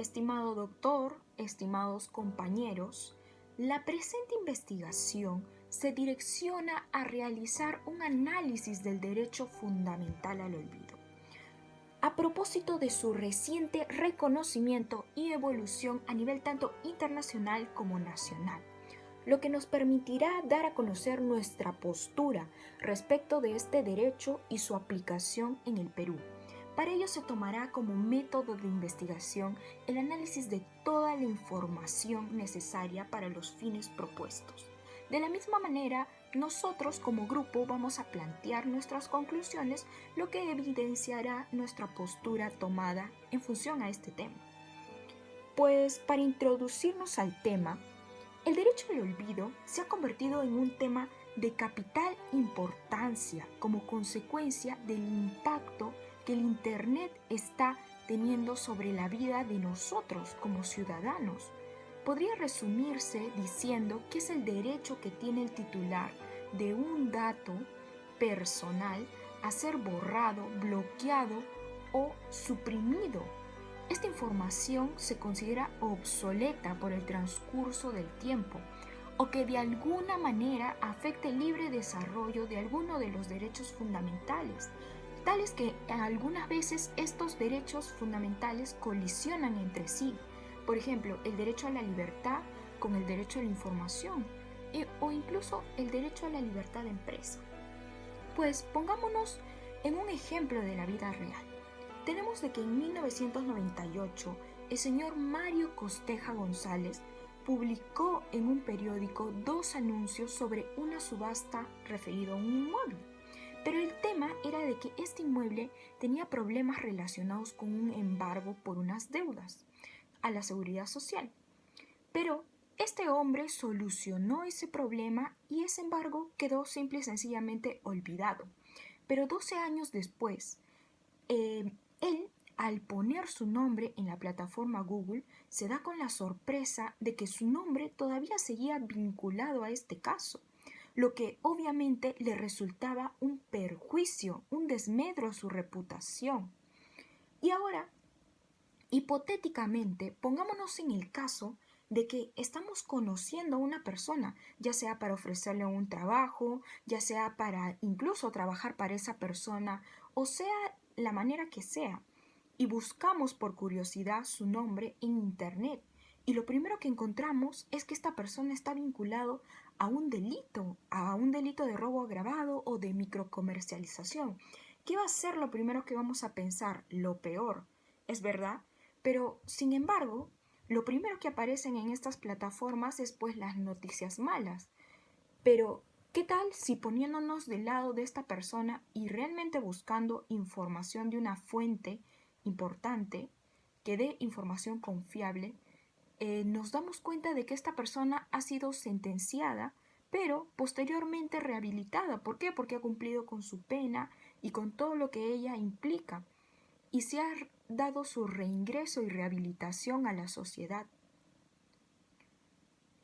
Estimado doctor, estimados compañeros, la presente investigación se direcciona a realizar un análisis del derecho fundamental al olvido, a propósito de su reciente reconocimiento y evolución a nivel tanto internacional como nacional, lo que nos permitirá dar a conocer nuestra postura respecto de este derecho y su aplicación en el Perú. Para ello se tomará como método de investigación el análisis de toda la información necesaria para los fines propuestos. De la misma manera, nosotros como grupo vamos a plantear nuestras conclusiones, lo que evidenciará nuestra postura tomada en función a este tema. Pues para introducirnos al tema, el derecho al olvido se ha convertido en un tema de capital importancia como consecuencia del impacto que el Internet está teniendo sobre la vida de nosotros como ciudadanos. Podría resumirse diciendo que es el derecho que tiene el titular de un dato personal a ser borrado, bloqueado o suprimido. Esta información se considera obsoleta por el transcurso del tiempo o que de alguna manera afecte el libre desarrollo de alguno de los derechos fundamentales, tales que algunas veces estos derechos fundamentales colisionan entre sí. Por ejemplo, el derecho a la libertad con el derecho a la información o incluso el derecho a la libertad de empresa. Pues pongámonos en un ejemplo de la vida real. Tenemos de que en 1998 el señor Mario Costeja González publicó en un periódico 2 anuncios sobre una subasta referido a un inmueble. Pero el tema era de que este inmueble tenía problemas relacionados con un embargo por unas deudas a la seguridad social. Pero este hombre solucionó ese problema y ese embargo quedó simple y sencillamente olvidado. Pero 12 años después, él, al poner su nombre en la plataforma Google, se da con la sorpresa de que su nombre todavía seguía vinculado a este caso, lo que obviamente le resultaba un perjuicio, un desmedro a su reputación. Y ahora, hipotéticamente, pongámonos en el caso de que estamos conociendo a una persona, ya sea para ofrecerle un trabajo, ya sea para incluso trabajar para esa persona, o sea la manera que sea, y buscamos por curiosidad su nombre en internet, y lo primero que encontramos es que esta persona está vinculado a un delito de robo agravado o de microcomercialización. ¿Qué va a ser lo primero que vamos a pensar? Lo peor, ¿es verdad? Pero, sin embargo, lo primero que aparecen en estas plataformas es pues las noticias malas. Pero, ¿qué tal si poniéndonos del lado de esta persona y realmente buscando información de una fuente importante que dé información confiable, nos damos cuenta de que esta persona ha sido sentenciada, pero posteriormente rehabilitada? ¿Por qué? Porque ha cumplido con su pena y con todo lo que ella implica, y se ha dado su reingreso y rehabilitación a la sociedad.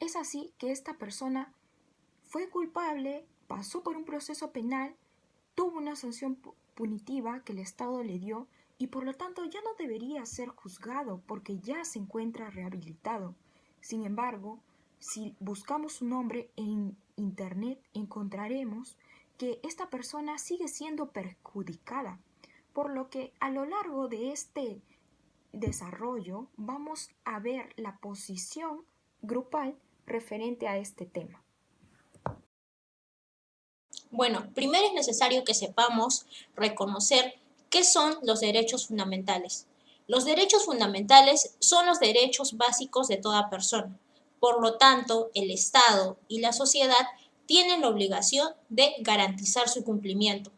Es así que esta persona fue culpable, pasó por un proceso penal, tuvo una sanción punitiva que el Estado le dio y por lo tanto ya no debería ser juzgado porque ya se encuentra rehabilitado. Sin embargo, si buscamos su nombre en internet, encontraremos que esta persona sigue siendo perjudicada, por lo que a lo largo de este desarrollo vamos a ver la posición grupal referente a este tema. Bueno, primero es necesario que sepamos reconocer qué son los derechos fundamentales. Los derechos fundamentales son los derechos básicos de toda persona. Por lo tanto, el Estado y la sociedad tienen la obligación de garantizar su cumplimiento.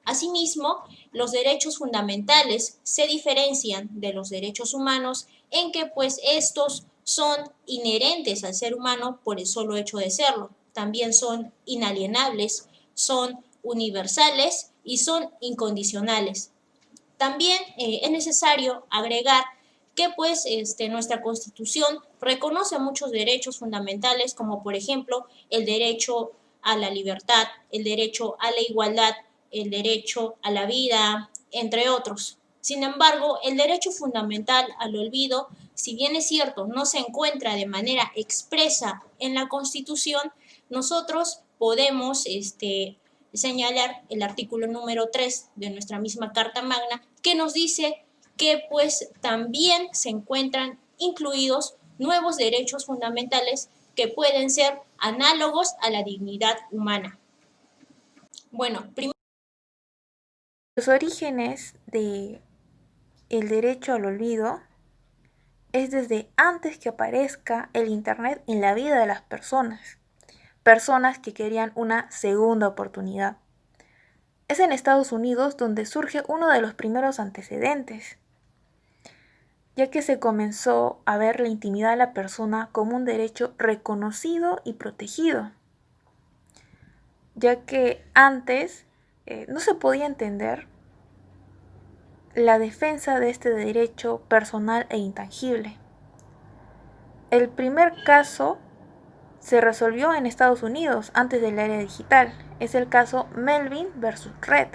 Asimismo, los derechos fundamentales se diferencian de los derechos humanos en que pues estos son inherentes al ser humano por el solo hecho de serlo. También son inalienables, son universales y son incondicionales. También es necesario agregar que pues nuestra Constitución reconoce muchos derechos fundamentales, como por ejemplo el derecho a la libertad, el derecho a la igualdad, el derecho a la vida, entre otros. Sin embargo, el derecho fundamental al olvido, si bien es cierto, no se encuentra de manera expresa en la Constitución, nosotros podemos señalar el artículo número 3 de nuestra misma Carta Magna, que nos dice que pues también se encuentran incluidos nuevos derechos fundamentales que pueden ser análogos a la dignidad humana. Bueno, los orígenes de el derecho al olvido es desde antes que aparezca el Internet en la vida de las personas que querían una segunda oportunidad. Es en Estados Unidos donde surge uno de los primeros antecedentes, ya que se comenzó a ver la intimidad de la persona como un derecho reconocido y protegido, ya que antes no se podía entender la defensa de este derecho personal e intangible. El primer caso se resolvió en Estados Unidos antes de la era digital. Es el caso Melvin versus Red.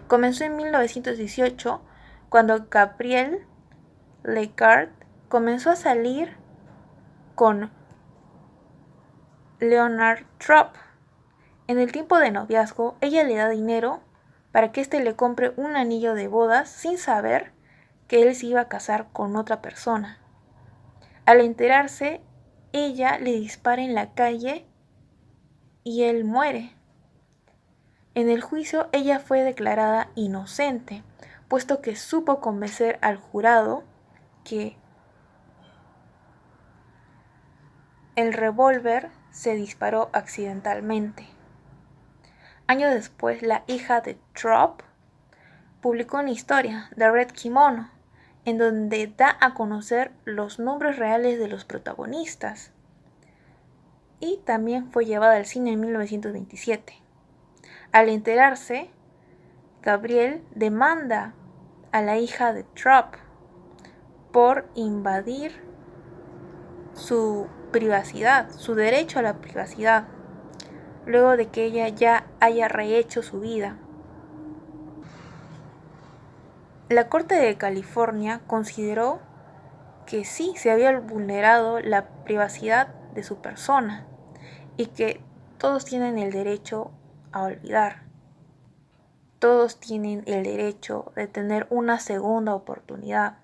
Comenzó en 1918 cuando Gabrielle Legarde comenzó a salir con Leonard Trump. En el tiempo de noviazgo, ella le da dinero para que éste le compre un anillo de bodas sin saber que él se iba a casar con otra persona. Al enterarse, ella le dispara en la calle y él muere. En el juicio, ella fue declarada inocente, puesto que supo convencer al jurado que el revólver se disparó accidentalmente. Años después, la hija de Trump publicó una historia, The Red Kimono, en donde da a conocer los nombres reales de los protagonistas. Y también fue llevada al cine en 1927. Al enterarse, Gabrielle demanda a la hija de Trump por invadir su privacidad, su derecho a la privacidad, luego de que ella ya haya rehecho su vida. La Corte de California consideró que sí se había vulnerado la privacidad de su persona y que todos tienen el derecho a olvidar. Todos tienen el derecho de tener una segunda oportunidad.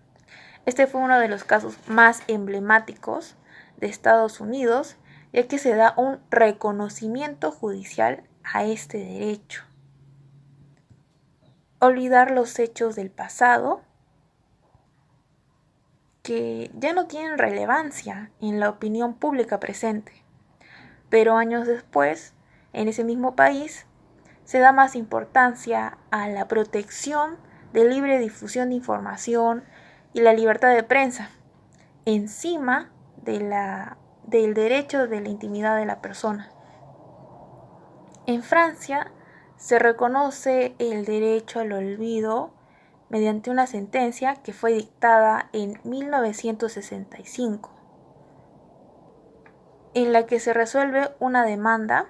Este fue uno de los casos más emblemáticos de Estados Unidos, ya que se da un reconocimiento judicial a este derecho. Olvidar los hechos del pasado que ya no tienen relevancia en la opinión pública presente. Pero años después, en ese mismo país, se da más importancia a la protección de libre difusión de información y la libertad de prensa, encima del derecho de la intimidad de la persona. En Francia se reconoce el derecho al olvido mediante una sentencia que fue dictada en 1965, en la que se resuelve una demanda.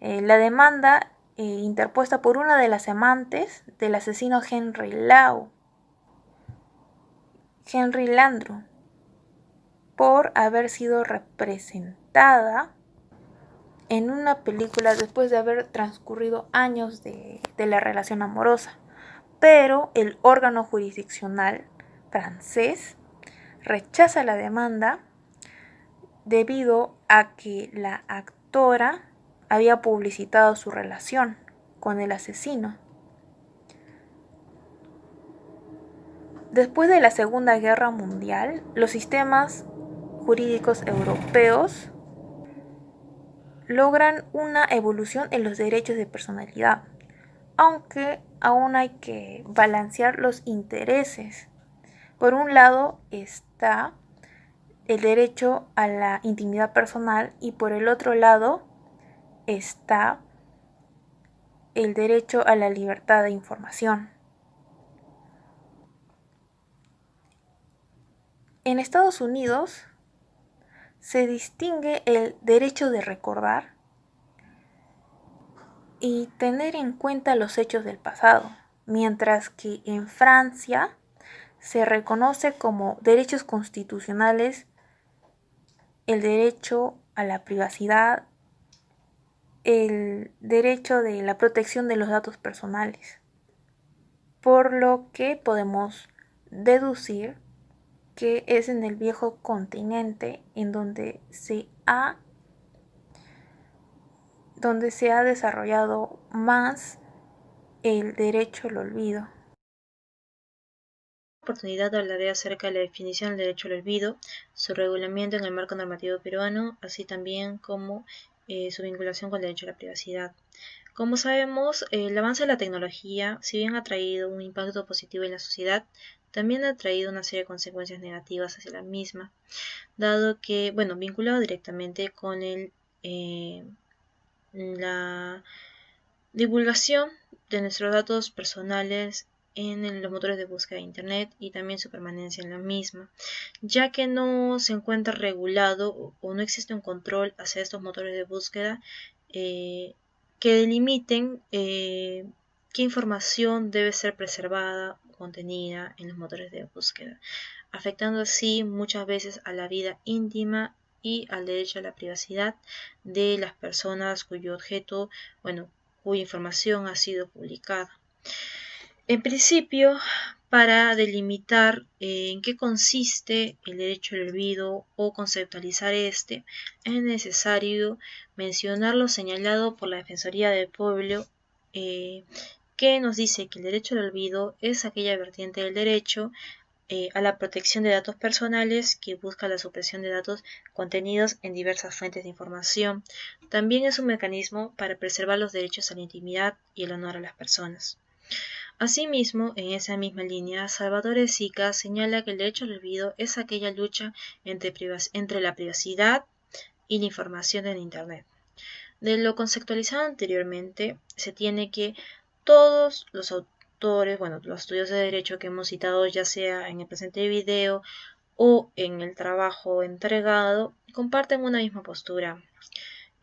La demanda interpuesta por una de las amantes del asesino Henry Landru, por haber sido representada en una película después de haber transcurrido años de la relación amorosa. Pero el órgano jurisdiccional francés rechaza la demanda debido a que la actora había publicitado su relación con el asesino. Después de la Segunda Guerra Mundial, los sistemas jurídicos europeos logran una evolución en los derechos de personalidad, aunque aún hay que balancear los intereses. Por un lado está el derecho a la intimidad personal y por el otro lado está el derecho a la libertad de información. En Estados Unidos se distingue el derecho de recordar y tener en cuenta los hechos del pasado. mientras que en Francia se reconoce como derechos constitucionales el derecho a la privacidad, el derecho de la protección de los datos personales, por lo que podemos deducir que es en el viejo continente en donde se ha desarrollado más el derecho al olvido. Oportunidad hablaré acerca de la definición del derecho al olvido, su regulamiento en el marco normativo peruano, así también como su vinculación con el derecho a la privacidad. Como sabemos, el avance de la tecnología, si bien ha traído un impacto positivo en la sociedad, también ha traído una serie de consecuencias negativas hacia la misma, dado que, bueno, vinculado directamente con la divulgación de nuestros datos personales en los motores de búsqueda de Internet y también su permanencia en la misma, ya que no se encuentra regulado o no existe un control hacia estos motores de búsqueda que delimiten qué información debe ser preservada o contenida en los motores de búsqueda, afectando así muchas veces a la vida íntima y al derecho a la privacidad de las personas cuyo objeto, bueno, cuya información ha sido publicada. En principio, para delimitar en qué consiste el derecho al olvido o conceptualizar este, es necesario mencionar lo señalado por la Defensoría del Pueblo, que nos dice que el derecho al olvido es aquella vertiente del derecho a la protección de datos personales que busca la supresión de datos contenidos en diversas fuentes de información. También es un mecanismo para preservar los derechos a la intimidad y el honor a las personas. Asimismo, en esa misma línea, Salvatore Sica señala que el derecho al olvido es aquella lucha entre la privacidad y la información en Internet. De lo conceptualizado anteriormente, se tiene que todos los autores, bueno, los estudios de derecho que hemos citado, ya sea en el presente video o en el trabajo entregado, comparten una misma postura,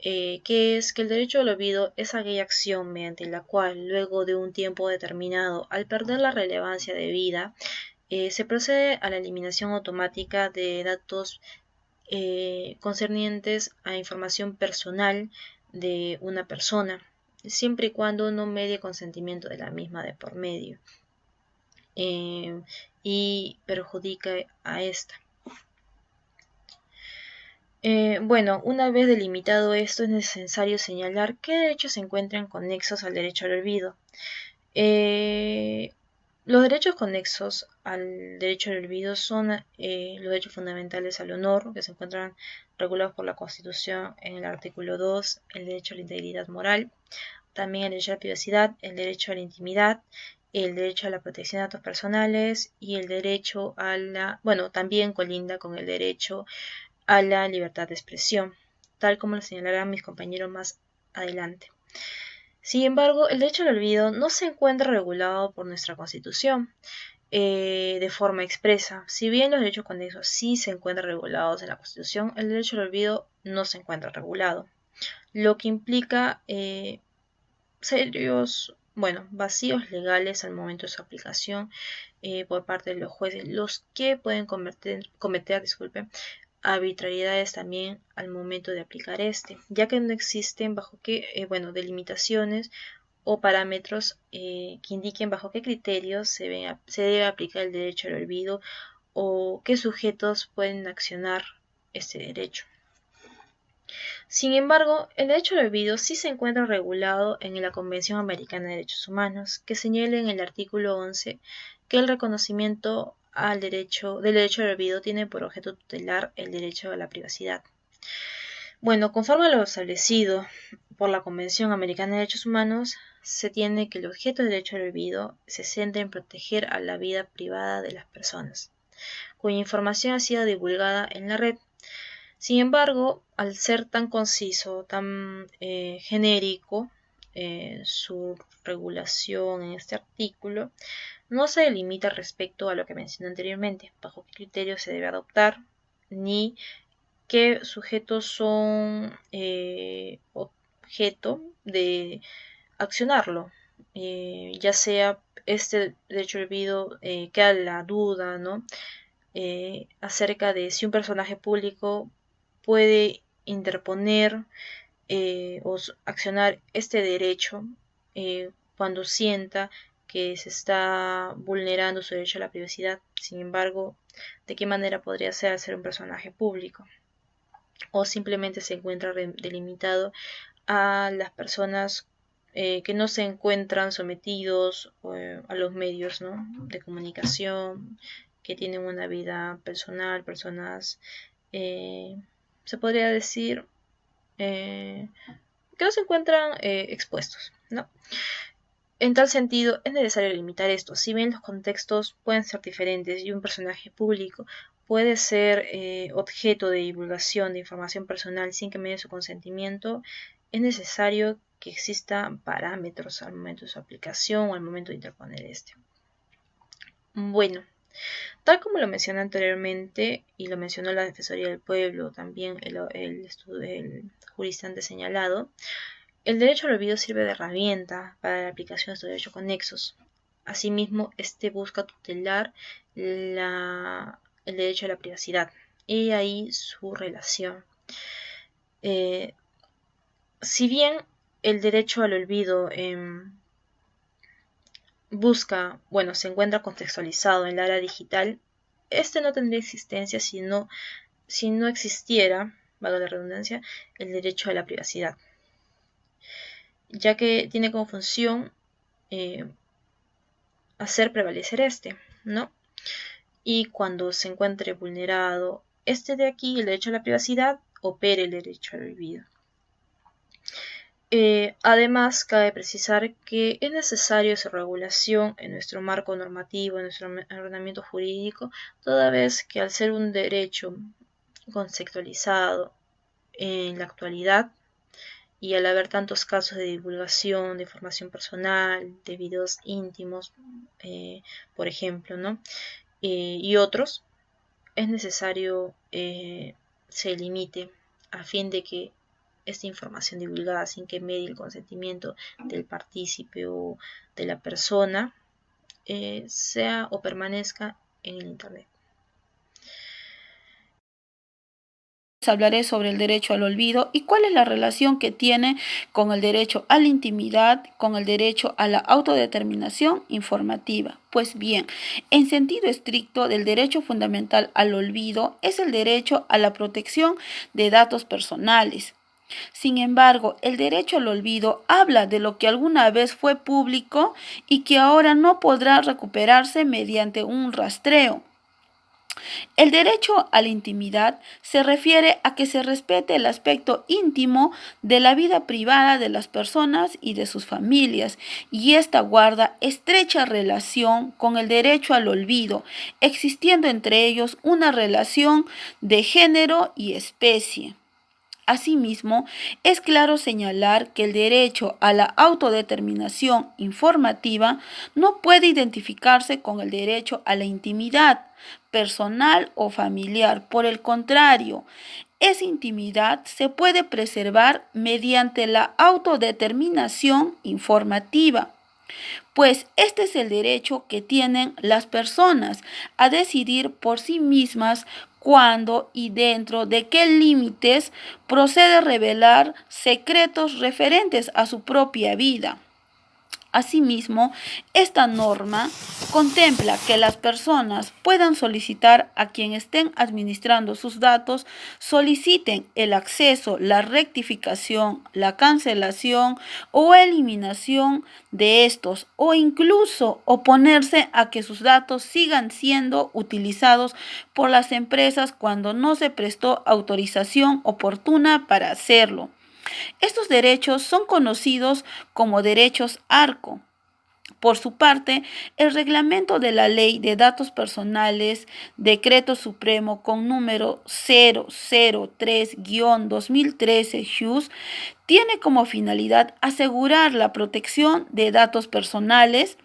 que es que el derecho al olvido es aquella acción mediante la cual, luego de un tiempo determinado, al perder la relevancia debida, se procede a la eliminación automática de datos concernientes a información personal de una persona, siempre y cuando no medie consentimiento de la misma de por medio y perjudica a esta. Bueno, una vez delimitado esto, es necesario señalar qué derechos se encuentran conexos al derecho al olvido. Los derechos conexos al derecho al olvido son los derechos fundamentales al honor, que se encuentran regulados por la Constitución en el artículo 2, el derecho a la integridad moral, también el derecho a la privacidad, el derecho a la intimidad, el derecho a la protección de datos personales y el derecho a la, bueno, también colinda con el derecho a la libertad de expresión, tal como lo señalarán mis compañeros más adelante. Sin embargo, el derecho al olvido no se encuentra regulado por nuestra Constitución de forma expresa. Si bien los derechos conexos sí se encuentran regulados en la Constitución, el derecho al olvido no se encuentra regulado, lo que implica serios, bueno, vacíos legales al momento de su aplicación por parte de los jueces, los que pueden cometer arbitrariedades también al momento de aplicar ya que no existen bajo qué, delimitaciones o parámetros que indiquen bajo qué criterios se debe aplicar el derecho al olvido o qué sujetos pueden accionar este derecho. Sin embargo, el derecho al olvido sí se encuentra regulado en la Convención Americana de Derechos Humanos, que señala en el artículo 11 que el reconocimiento del derecho al olvido tiene por objeto tutelar el derecho a la privacidad. Bueno, conforme a lo establecido por la Convención Americana de Derechos Humanos, se tiene que el objeto del derecho al olvido se centra en proteger a la vida privada de las personas, cuya información ha sido divulgada en la red. Sin embargo, al ser tan conciso, tan genérico, su regulación en este artículo no se delimita respecto a lo que mencioné anteriormente, bajo qué criterios se debe adoptar, ni qué sujetos son objeto de accionarlo, ya sea este derecho al olvido queda la duda, ¿no? Acerca de si un personaje público puede interponer o accionar este derecho cuando sienta que se está vulnerando su derecho a la privacidad. Sin embargo, ¿de qué manera podría ser un personaje público? O simplemente se encuentra delimitado a las personas que no se encuentran sometidos a los medios, ¿no?, de comunicación, que tienen una vida personal, personas, se podría decir, que no se encuentran expuestos, ¿no? En tal sentido, es necesario limitar esto. Si bien los contextos pueden ser diferentes y un personaje público puede ser objeto de divulgación de información personal sin que me dé su consentimiento, es necesario que existan parámetros al momento de su aplicación o al momento de interponer este. Bueno, tal como lo mencioné anteriormente y lo mencionó la Defensoría del Pueblo, también el jurista antes señalado, el derecho al olvido sirve de herramienta para la aplicación de estos derechos conexos. Asimismo, este busca tutelar el derecho a la privacidad y ahí su relación. Si bien el derecho al olvido se encuentra contextualizado en la era digital, este no tendría existencia si no existiera, valga la redundancia, el derecho a la privacidad, ya que tiene como función hacer prevalecer ¿no? Y cuando se encuentre vulnerado de aquí, el derecho a la privacidad, opere el derecho al olvido. Además, cabe precisar que es necesario su regulación en nuestro marco normativo, en nuestro ordenamiento jurídico, toda vez que al ser un derecho conceptualizado en la actualidad, y al haber tantos casos de divulgación de información personal, de videos íntimos, por ejemplo, ¿no?, y otros, es necesario se limite a fin de que esta información divulgada sin que medie el consentimiento del partícipe o de la persona sea o permanezca en el Internet. Hablaré sobre el derecho al olvido y cuál es la relación que tiene con el derecho a la intimidad, con el derecho a la autodeterminación informativa. Pues bien, en sentido estricto del derecho fundamental al olvido es el derecho a la protección de datos personales. Sin embargo, el derecho al olvido habla de lo que alguna vez fue público y que ahora no podrá recuperarse mediante un rastreo. El derecho a la intimidad se refiere a que se respete el aspecto íntimo de la vida privada de las personas y de sus familias, y esta guarda estrecha relación con el derecho al olvido, existiendo entre ellos una relación de género y especie. Asimismo, es claro señalar que el derecho a la autodeterminación informativa no puede identificarse con el derecho a la intimidad personal o familiar. Por el contrario, esa intimidad se puede preservar mediante la autodeterminación informativa, pues este es el derecho que tienen las personas a decidir por sí mismas cuándo y dentro de qué límites procede revelar secretos referentes a su propia vida. Asimismo, esta norma contempla que las personas puedan solicitar a quien estén administrando sus datos, soliciten el acceso, la rectificación, la cancelación o eliminación de estos, o incluso oponerse a que sus datos sigan siendo utilizados por las empresas cuando no se prestó autorización oportuna para hacerlo. Estos derechos son conocidos como derechos ARCO. Por su parte, el reglamento de la Ley de Datos Personales, Decreto Supremo con número 003-2013 JUS, tiene como finalidad asegurar la protección de datos personales,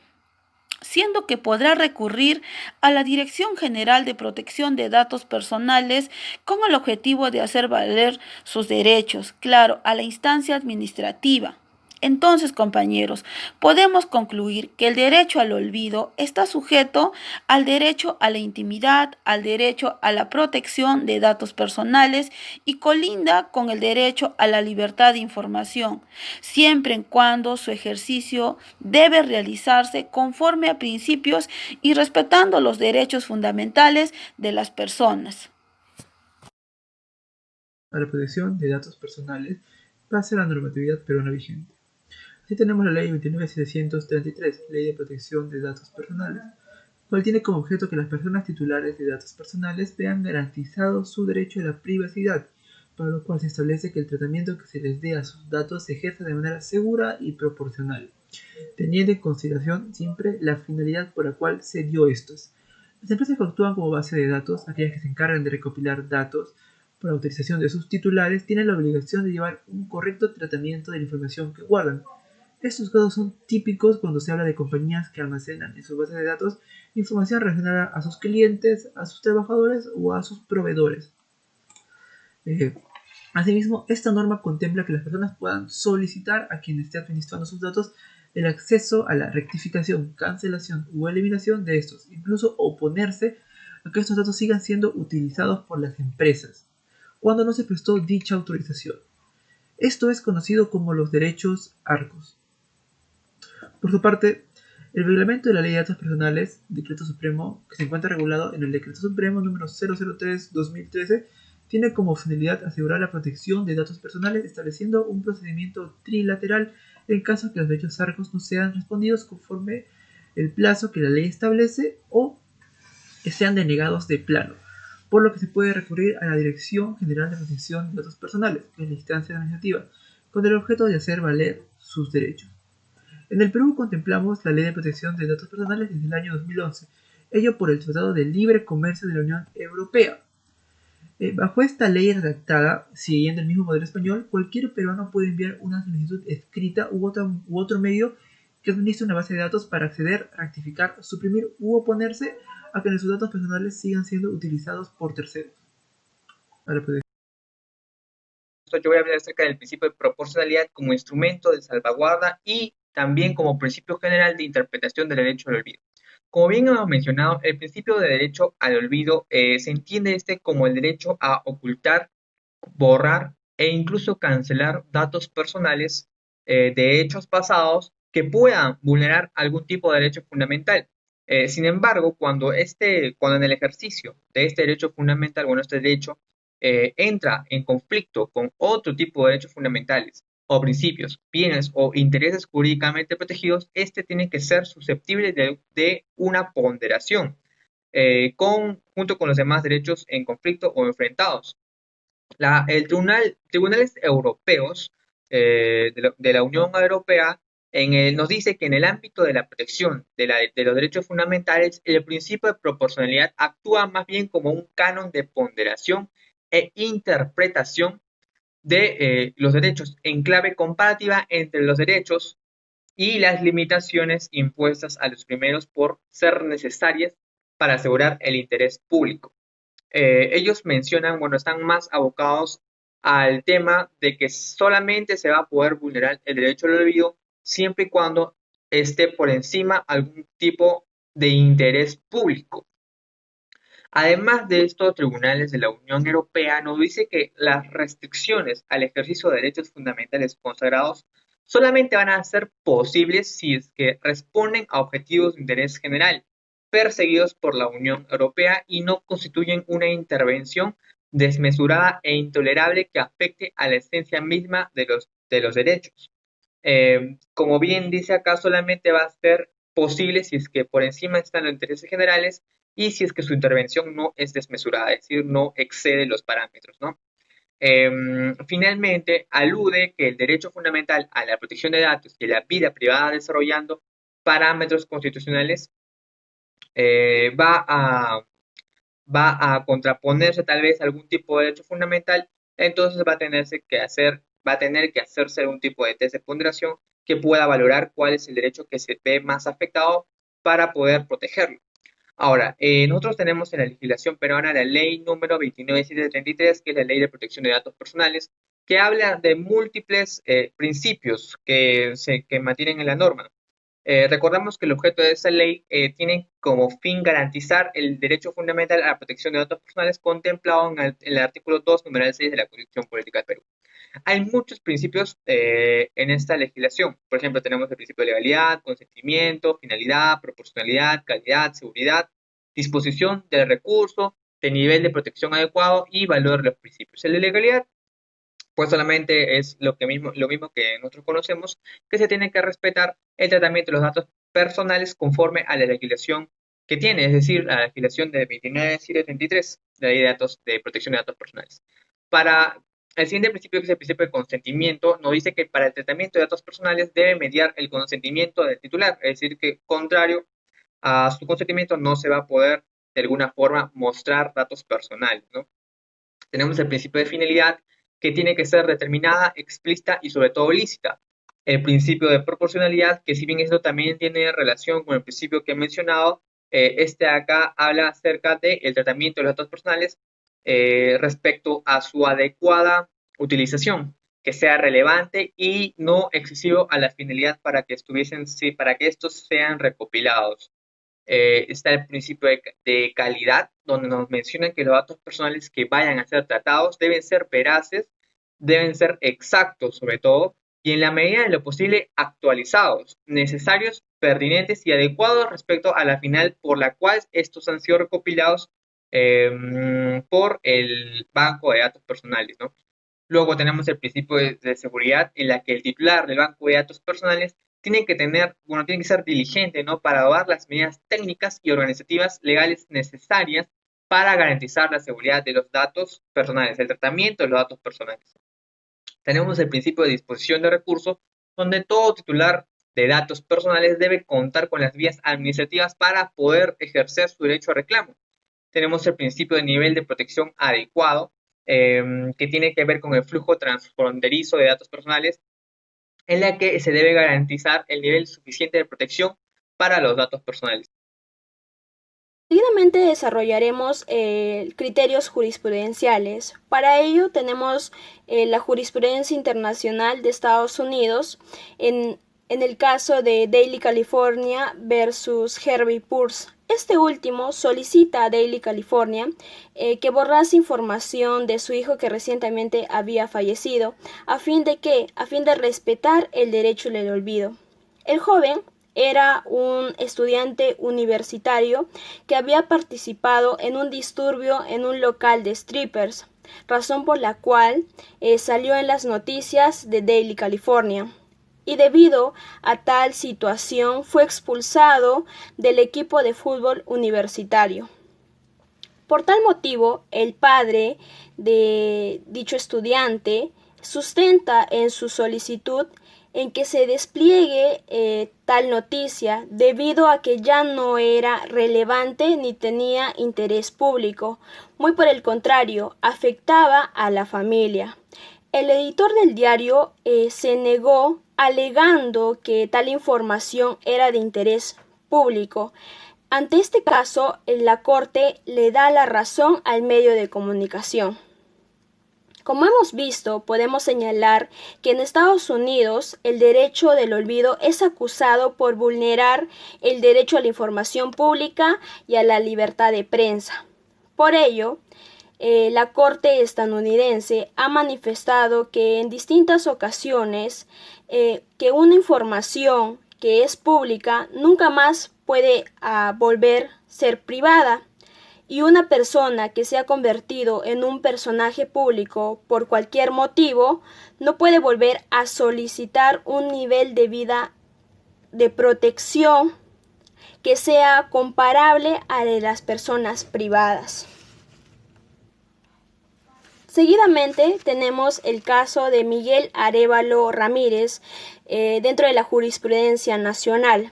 siendo que podrá recurrir a la Dirección General de Protección de Datos Personales con el objetivo de hacer valer sus derechos, claro, a la instancia administrativa. Entonces, compañeros, podemos concluir que el derecho al olvido está sujeto al derecho a la intimidad, al derecho a la protección de datos personales y colinda con el derecho a la libertad de información, siempre en cuando su ejercicio debe realizarse conforme a principios y respetando los derechos fundamentales de las personas. A la protección de datos personales base la normatividad peruana vigente. Así tenemos la Ley 29.733, Ley de Protección de Datos Personales, cual tiene como objeto que las personas titulares de datos personales vean garantizado su derecho a la privacidad, para lo cual se establece que el tratamiento que se les dé a sus datos se ejerza de manera segura y proporcional, teniendo en consideración siempre la finalidad por la cual se dio estos. Las empresas que actúan como base de datos, aquellas que se encargan de recopilar datos por autorización de sus titulares, tienen la obligación de llevar un correcto tratamiento de la información que guardan. Estos casos son típicos cuando se habla de compañías que almacenan en su base de datos información relacionada a sus clientes, a sus trabajadores o a sus proveedores. Asimismo, esta norma contempla que las personas puedan solicitar a quien esté administrando sus datos el acceso a la rectificación, cancelación o eliminación de estos, incluso oponerse a que estos datos sigan siendo utilizados por las empresas, cuando no se prestó dicha autorización. Esto es conocido como los derechos ARCOS. Por su parte, el reglamento de la Ley de Datos Personales, Decreto Supremo, que se encuentra regulado en el Decreto Supremo número 003/2013, tiene como finalidad asegurar la protección de datos personales, estableciendo un procedimiento trilateral en caso que los derechos ARCOS no sean respondidos conforme el plazo que la ley establece o que sean denegados de plano, por lo que se puede recurrir a la Dirección General de Protección de Datos Personales, que es la instancia administrativa, con el objeto de hacer valer sus derechos. En el Perú contemplamos la Ley de Protección de Datos Personales desde el año 2011, ello por el Tratado de Libre Comercio de la Unión Europea. Bajo esta ley redactada, siguiendo el mismo modelo español, cualquier peruano puede enviar una solicitud escrita u otro medio que administre una base de datos para acceder, rectificar, suprimir u oponerse a que sus datos personales sigan siendo utilizados por terceros. Yo voy a hablar acerca del principio de proporcionalidad como instrumento de salvaguarda y también como principio general de interpretación del derecho al olvido. Como bien hemos mencionado, el principio de derecho al olvido se entiende como el derecho a ocultar, borrar e incluso cancelar datos personales de hechos pasados que puedan vulnerar algún tipo de derecho fundamental. Sin embargo, cuando en el ejercicio de este derecho fundamental, este derecho entra en conflicto con otro tipo de derechos fundamentales o principios, bienes o intereses jurídicamente protegidos, tiene que ser susceptible de una ponderación junto con los demás derechos en conflicto o enfrentados. Tribunales europeos de la Unión Europea nos dice que en el ámbito de la protección de los derechos fundamentales, el principio de proporcionalidad actúa más bien como un canon de ponderación e interpretación de los derechos en clave comparativa entre los derechos y las limitaciones impuestas a los primeros por ser necesarias para asegurar el interés público. Ellos mencionan, están más abocados al tema de que solamente se va a poder vulnerar el derecho al olvido siempre y cuando esté por encima algún tipo de interés público. Además de estos tribunales de la Unión Europea nos dice que las restricciones al ejercicio de derechos fundamentales consagrados solamente van a ser posibles si es que responden a objetivos de interés general perseguidos por la Unión Europea y no constituyen una intervención desmesurada e intolerable que afecte a la esencia misma de los derechos. Como bien dice acá, solamente va a ser posible si es que por encima están los intereses generales y si es que su intervención no es desmesurada, es decir, no excede los parámetros, ¿no? Finalmente, alude que el derecho fundamental a la protección de datos y a la vida privada desarrollando parámetros constitucionales va a contraponerse tal vez a algún tipo de derecho fundamental, entonces va a tener que hacerse algún tipo de test de ponderación que pueda valorar cuál es el derecho que se ve más afectado para poder protegerlo. Ahora, nosotros tenemos en la legislación peruana la ley número 29733, que es la Ley de Protección de Datos Personales, que habla de múltiples principios que mantienen en la norma. Recordamos que el objeto de esa ley tiene como fin garantizar el derecho fundamental a la protección de datos personales contemplado en el artículo 2, numeral 6 de la Constitución Política del Perú. Hay muchos principios en esta legislación. Por ejemplo, tenemos el principio de legalidad, consentimiento, finalidad, proporcionalidad, calidad, seguridad, disposición del recurso, de nivel de protección adecuado y valor de los principios. El de legalidad pues solamente es lo mismo que nosotros conocemos, que se tiene que respetar el tratamiento de los datos personales conforme a la legislación que tiene, es decir, a la legislación de 29.733, de la Ley de Datos de Protección de Datos Personales. Para el siguiente principio, que es el principio de consentimiento, nos dice que para el tratamiento de datos personales debe mediar el consentimiento del titular, es decir, que contrario a su consentimiento no se va a poder de alguna forma mostrar datos personales, ¿no? Tenemos el principio de finalidad, que tiene que ser determinada, explícita y sobre todo lícita. El principio de proporcionalidad, que si bien esto también tiene relación con el principio que he mencionado, este acá habla acerca del tratamiento de los datos personales respecto a su adecuada utilización, que sea relevante y no excesivo a la finalidad para que estos sean recopilados. Está el principio de calidad, donde nos mencionan que los datos personales que vayan a ser tratados deben ser veraces, deben ser exactos sobre todo, y en la medida de lo posible actualizados, necesarios, pertinentes y adecuados respecto a la final por la cual estos han sido recopilados por el banco de datos personales, ¿no? Luego tenemos el principio de seguridad, en la que el titular del banco de datos personales tiene que ser diligente, ¿no? Para adoptar las medidas técnicas y organizativas legales necesarias para garantizar la seguridad de los datos personales, el tratamiento de los datos personales. Tenemos el principio de disposición de recursos, donde todo titular de datos personales debe contar con las vías administrativas para poder ejercer su derecho a reclamo. Tenemos el principio de nivel de protección adecuado, que tiene que ver con el flujo transfronterizo de datos personales, en la que se debe garantizar el nivel suficiente de protección para los datos personales. Seguidamente desarrollaremos criterios jurisprudenciales. Para ello tenemos la jurisprudencia internacional de Estados Unidos en el caso de Daily California versus Herbie Purse. Este último solicita a Daily California que borrase información de su hijo que recientemente había fallecido, a fin de respetar el derecho del olvido. El joven era un estudiante universitario que había participado en un disturbio en un local de strippers, razón por la cual salió en las noticias de Daily California. Y debido a tal situación fue expulsado del equipo de fútbol universitario. Por tal motivo, el padre de dicho estudiante sustenta en su solicitud en que se despliegue tal noticia debido a que ya no era relevante ni tenía interés público. Muy por el contrario, afectaba a la familia. El editor del diario se negó alegando que tal información era de interés público. Ante este caso, la Corte le da la razón al medio de comunicación. Como hemos visto, podemos señalar que en Estados Unidos el derecho del olvido es acusado por vulnerar el derecho a la información pública y a la libertad de prensa. Por ello, la Corte estadounidense ha manifestado que en distintas ocasiones que una información que es pública nunca más puede volver a ser privada. Y una persona que se ha convertido en un personaje público por cualquier motivo no puede volver a solicitar un nivel de vida de protección que sea comparable a de las personas privadas. Seguidamente tenemos el caso de Miguel Arévalo Ramírez dentro de la jurisprudencia nacional.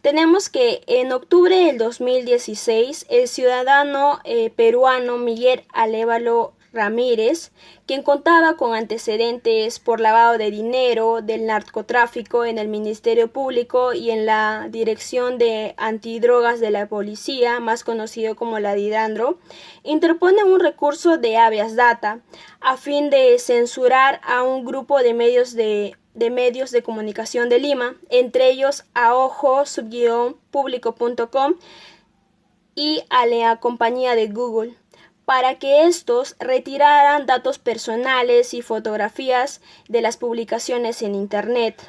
Tenemos que en octubre del 2016 el ciudadano peruano Miguel Arévalo Ramírez, quien contaba con antecedentes por lavado de dinero, del narcotráfico en el Ministerio Público y en la Dirección de Antidrogas de la Policía, más conocido como la DIDANDRO, interpone un recurso de habeas data a fin de censurar a un grupo de medios de comunicación de Lima, entre ellos a ojo-publico.com y a la compañía de Google, para que estos retiraran datos personales y fotografías de las publicaciones en Internet,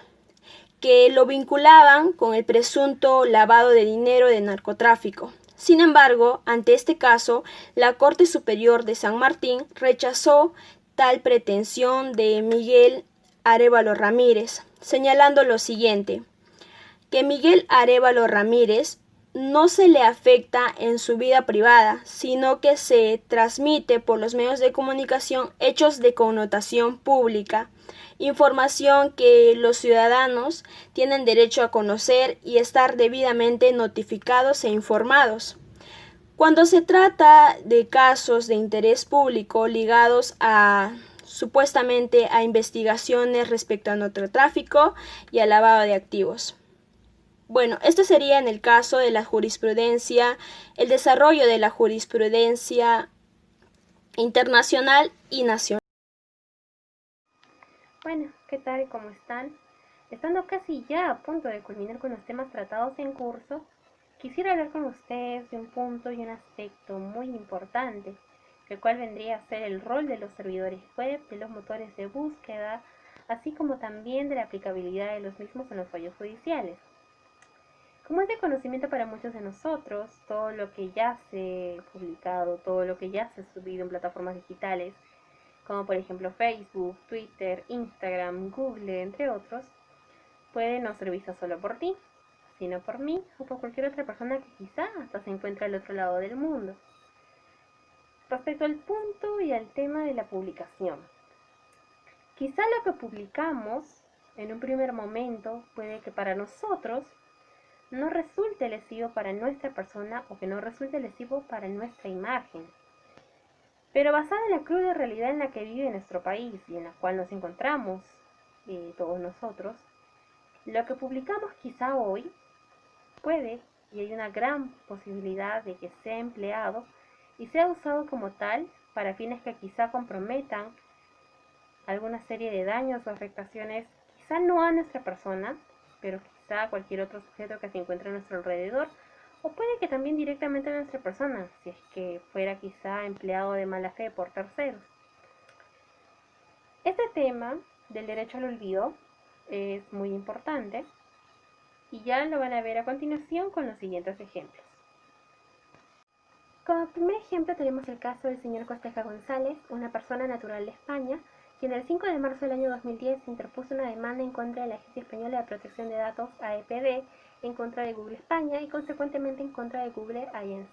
que lo vinculaban con el presunto lavado de dinero de narcotráfico. Sin embargo, ante este caso, la Corte Superior de San Martín rechazó tal pretensión de Miguel Arévalo Ramírez, señalando lo siguiente: que Miguel Arévalo Ramírez no se le afecta en su vida privada, sino que se transmite por los medios de comunicación hechos de connotación pública, información que los ciudadanos tienen derecho a conocer y estar debidamente notificados e informados. Cuando se trata de casos de interés público ligados supuestamente a investigaciones respecto al narcotráfico y al lavado de activos. Bueno, esto sería en el caso de la jurisprudencia, el desarrollo de la jurisprudencia internacional y nacional. Bueno, ¿qué tal? ¿Cómo están? Estando casi ya a punto de culminar con los temas tratados en curso, quisiera hablar con ustedes de un punto y un aspecto muy importante, el cual vendría a ser el rol de los servidores web, de los motores de búsqueda, así como también de la aplicabilidad de los mismos en los fallos judiciales. Como es de conocimiento para muchos de nosotros, todo lo que ya se ha publicado, todo lo que ya se ha subido en plataformas digitales, como por ejemplo Facebook, Twitter, Instagram, Google, entre otros, puede no ser vista solo por ti, sino por mí o por cualquier otra persona que quizá hasta se encuentre al otro lado del mundo. Respecto al punto y al tema de la publicación, quizá lo que publicamos en un primer momento puede que para nosotros no resulte lesivo para nuestra persona o que no resulte lesivo para nuestra imagen. Pero basada en la cruda realidad en la que vive nuestro país y en la cual nos encontramos todos nosotros, lo que publicamos quizá hoy puede, y hay una gran posibilidad de que sea empleado y sea usado como tal para fines que quizá comprometan alguna serie de daños o afectaciones, quizá no a nuestra persona, pero quizá a cualquier otro sujeto que se encuentre a nuestro alrededor, o puede que también directamente a nuestra persona, si es que fuera quizá empleado de mala fe por terceros. Este tema del derecho al olvido es muy importante y ya lo van a ver a continuación con los siguientes ejemplos. Como primer ejemplo tenemos el caso del señor Costeja González, una persona natural de España, quien el 5 de marzo del año 2010 interpuso una demanda en contra de la Agencia Española de Protección de Datos, AEPD, en contra de Google España y consecuentemente en contra de Google Inc.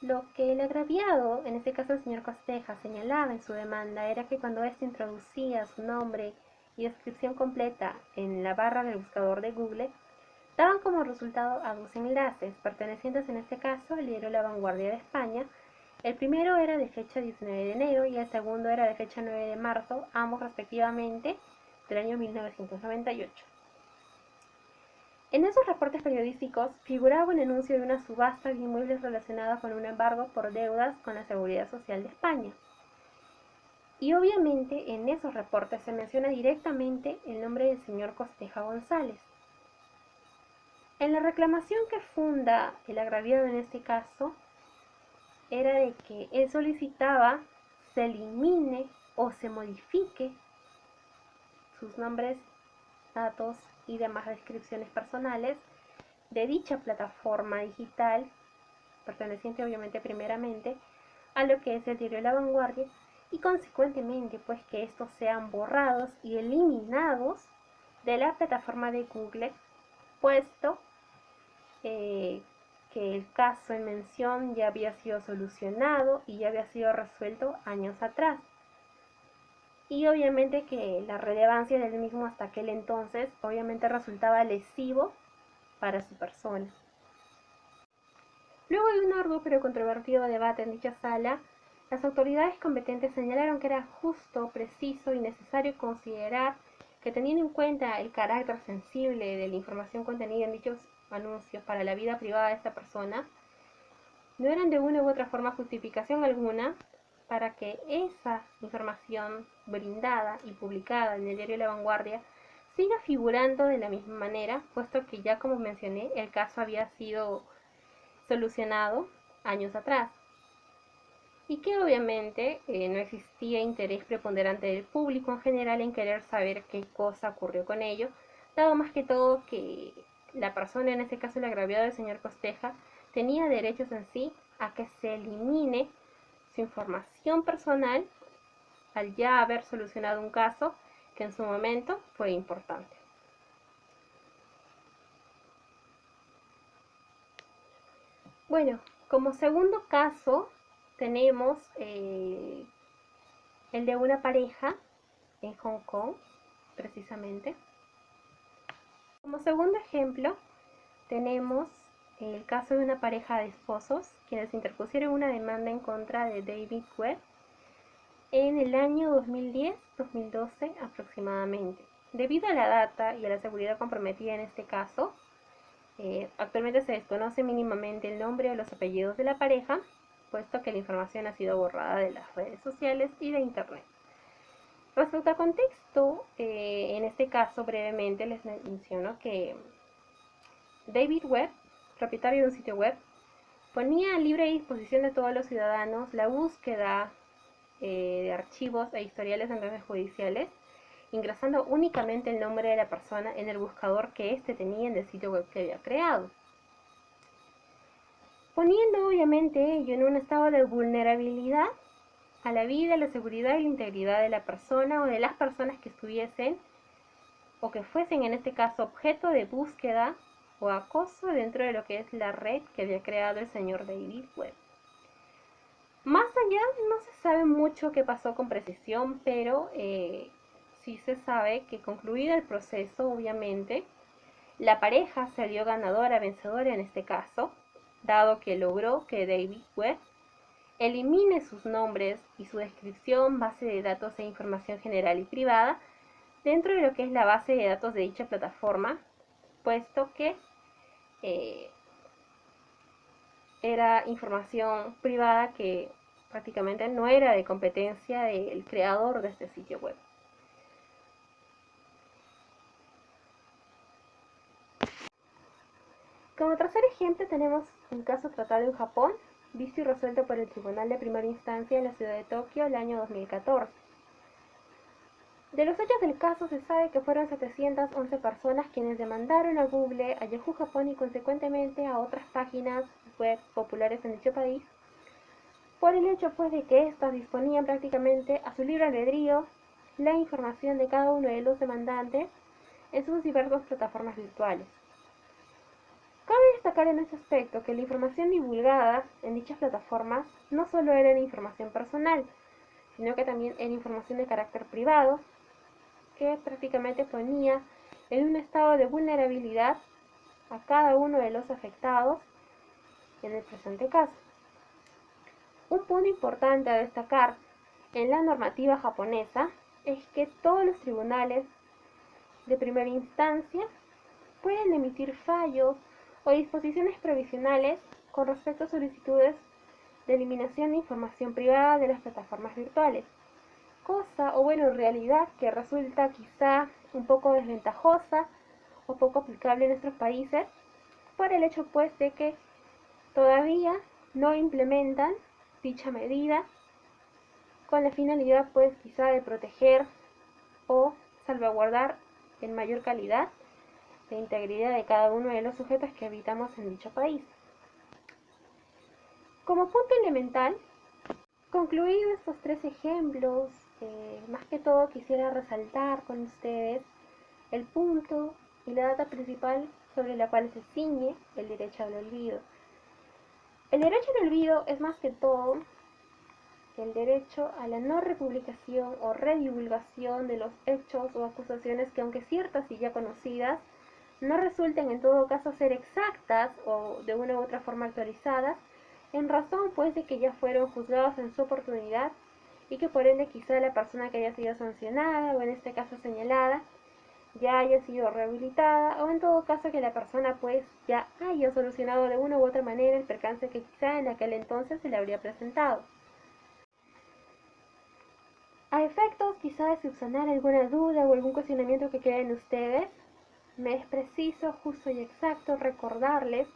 Lo que el agraviado, en este caso el señor Costeja, señalaba en su demanda era que cuando éste introducía su nombre y descripción completa en la barra del buscador de Google, daban como resultado a dos enlaces, pertenecientes en este caso al diario La Vanguardia de España. El primero era de fecha 19 de enero y el segundo era de fecha 9 de marzo, ambos respectivamente del año 1998. En esos reportes periodísticos figuraba un anuncio de una subasta de inmuebles relacionada con un embargo por deudas con la Seguridad Social de España. Y obviamente en esos reportes se menciona directamente el nombre del señor Costeja González. En la reclamación que funda el agraviado en este caso, era de que él solicitaba se elimine o se modifique sus nombres, datos y demás descripciones personales de dicha plataforma digital, perteneciente obviamente primeramente a lo que es el diario La Vanguardia, y consecuentemente pues que estos sean borrados y eliminados de la plataforma de Google, puesto que el caso en mención ya había sido solucionado y ya había sido resuelto años atrás. Y obviamente que la relevancia del mismo hasta aquel entonces obviamente resultaba lesivo para su persona. Luego de un arduo pero controvertido debate en dicha sala, Las autoridades competentes señalaron que era justo, preciso y necesario considerar que, teniendo en cuenta el carácter sensible de la información contenida en dichos anuncios para la vida privada de esta persona, no eran de una u otra forma justificación alguna para que esa información brindada y publicada en el diario La Vanguardia siga figurando de la misma manera, puesto que ya, como mencioné, el caso había sido solucionado años atrás y que obviamente no existía interés preponderante del público en general en querer saber qué cosa ocurrió con ello, dado más que todo que la persona, en este caso el agraviado del señor Costeja, tenía derechos en sí a que se elimine su información personal al ya haber solucionado un caso que en su momento fue importante. Bueno, como segundo caso tenemos el de una pareja en Hong Kong, precisamente. Como segundo ejemplo tenemos el caso de una pareja de esposos quienes interpusieron una demanda en contra de David Webb en el año 2010-2012 aproximadamente. Debido a la data y a la seguridad comprometida en este caso, actualmente se desconoce mínimamente el nombre o los apellidos de la pareja, puesto que la información ha sido borrada de las redes sociales y de internet. Respecto al contexto, en este caso brevemente les menciono que David Webb, propietario de un sitio web, ponía a libre disposición de todos los ciudadanos la búsqueda de archivos e historiales en redes judiciales, ingresando únicamente el nombre de la persona en el buscador que éste tenía en el sitio web que había creado, poniendo obviamente ello en un estado de vulnerabilidad a la vida, la seguridad y la integridad de la persona o de las personas que estuviesen o que fuesen en este caso objeto de búsqueda o acoso dentro de lo que es la red que había creado el señor David Webb. Más allá no se sabe mucho qué pasó con precisión, pero sí se sabe que concluido el proceso, obviamente, la pareja salió ganadora, vencedora en este caso, dado que logró que David Webb elimine sus nombres y su descripción, base de datos e información general y privada dentro de lo que es la base de datos de dicha plataforma, puesto que era información privada que prácticamente no era de competencia del creador de este sitio web. Como tercer ejemplo tenemos un caso tratado en Japón, visto y resuelto por el Tribunal de Primera Instancia en la ciudad de Tokio el año 2014. De los hechos del caso se sabe que fueron 711 personas quienes demandaron a Google, a Yahoo Japón y consecuentemente a otras páginas web populares en dicho país, por el hecho pues de que éstas disponían prácticamente a su libre albedrío la información de cada uno de los demandantes en sus diversas plataformas virtuales. Cabe destacar en este aspecto que la información divulgada en dichas plataformas no solo era información personal, sino que también era información de carácter privado, que prácticamente ponía en un estado de vulnerabilidad a cada uno de los afectados en el presente caso. Un punto importante a destacar en la normativa japonesa es que todos los tribunales de primera instancia pueden emitir fallos o disposiciones provisionales con respecto a solicitudes de eliminación de información privada de las plataformas virtuales, cosa o bueno, realidad que resulta quizá un poco desventajosa o poco aplicable en nuestros países por el hecho pues de que todavía no implementan dicha medida con la finalidad pues quizá de proteger o salvaguardar en mayor calidad la integridad de cada uno de los sujetos que habitamos en dicho país. Como punto elemental, concluido estos tres ejemplos, más que todo quisiera resaltar con ustedes el punto y la data principal sobre la cual se ciñe el derecho al olvido. El derecho al olvido es más que todo el derecho a la no republicación o redivulgación de los hechos o acusaciones que, aunque ciertas y ya conocidas, no resulten en todo caso ser exactas o de una u otra forma actualizadas en razón pues de que ya fueron juzgados en su oportunidad y que por ende quizá la persona que haya sido sancionada o en este caso señalada ya haya sido rehabilitada o en todo caso que la persona pues ya haya solucionado de una u otra manera el percance que quizá en aquel entonces se le habría presentado. A efectos quizá de subsanar alguna duda o algún cuestionamiento que quede en ustedes, me es preciso, justo y exacto recordarles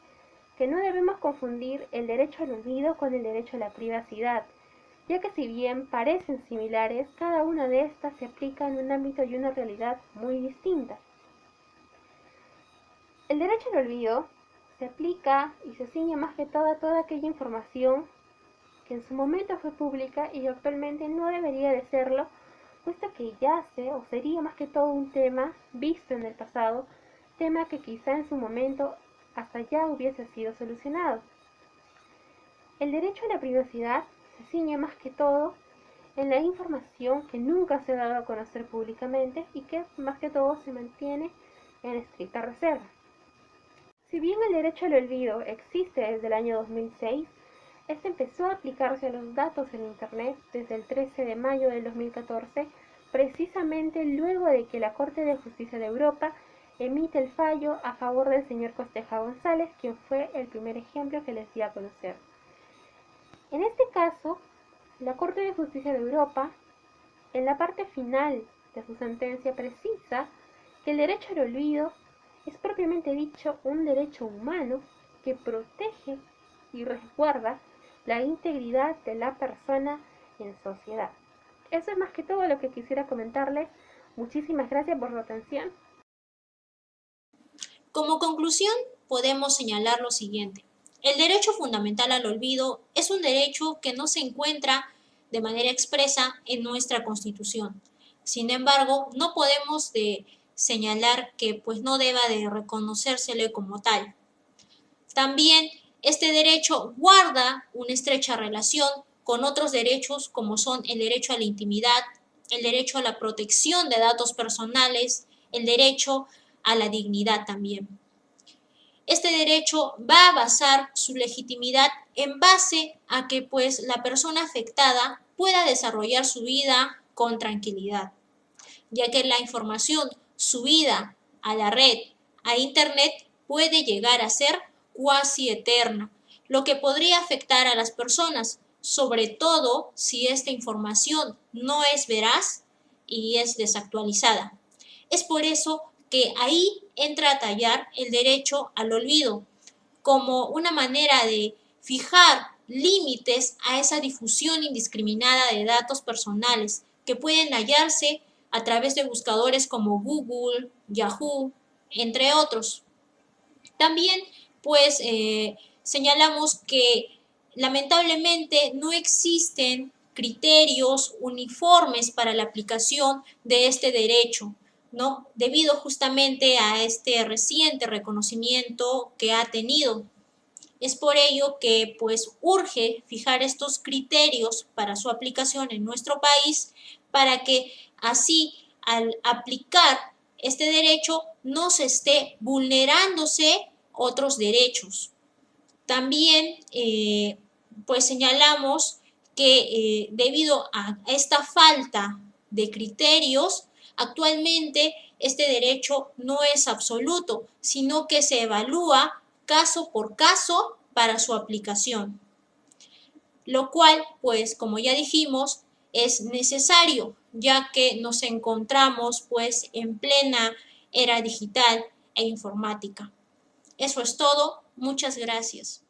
que no debemos confundir el derecho al olvido con el derecho a la privacidad, ya que si bien parecen similares, cada una de estas se aplica en un ámbito y una realidad muy distinta. El derecho al olvido se aplica y se ciñe más que todo a toda aquella información que en su momento fue pública y actualmente no debería de serlo, puesto que yace o sería más que todo un tema visto en el pasado, tema que quizá en su momento hasta ya hubiese sido solucionado. El derecho a la privacidad se ciñe más que todo en la información que nunca se ha dado a conocer públicamente y que más que todo se mantiene en estricta reserva. Si bien el derecho al olvido existe desde el año 2006, este empezó a aplicarse a los datos en Internet desde el 13 de mayo del 2014, precisamente luego de que la Corte de Justicia de Europa emite el fallo a favor del señor Costeja González, quien fue el primer ejemplo que les di a conocer. En este caso, la Corte de Justicia de Europa, en la parte final de su sentencia, precisa que el derecho al olvido es propiamente dicho un derecho humano que protege y resguarda la integridad de la persona en sociedad. Eso es más que todo lo que quisiera comentarles. Muchísimas gracias por su atención. Como conclusión, podemos señalar lo siguiente. El derecho fundamental al olvido es un derecho que no se encuentra de manera expresa en nuestra Constitución. Sin embargo, no podemos señalar que pues no deba de reconocérsele como tal. También este derecho guarda una estrecha relación con otros derechos como son el derecho a la intimidad, el derecho a la protección de datos personales, el derecho a la dignidad también. Este derecho va a basar su legitimidad en base a que pues la persona afectada pueda desarrollar su vida con tranquilidad, ya que la información subida a la red, a Internet, puede llegar a ser cuasi eterna, lo que podría afectar a las personas, sobre todo si esta información no es veraz y es desactualizada. Es por eso que ahí entra a tallar el derecho al olvido, como una manera de fijar límites a esa difusión indiscriminada de datos personales que pueden hallarse a través de buscadores como Google, Yahoo, entre otros. También, pues, señalamos que lamentablemente no existen criterios uniformes para la aplicación de este derecho, ¿no? Debido justamente a este reciente reconocimiento que ha tenido. Es por ello que pues urge fijar estos criterios para su aplicación en nuestro país para que así al aplicar este derecho no se esté vulnerándose otros derechos. También pues señalamos que debido a esta falta de criterios, actualmente este derecho no es absoluto, sino que se evalúa caso por caso para su aplicación, lo cual, pues, como ya dijimos, es necesario, ya que nos encontramos, pues, en plena era digital e informática. Eso es todo. Muchas gracias.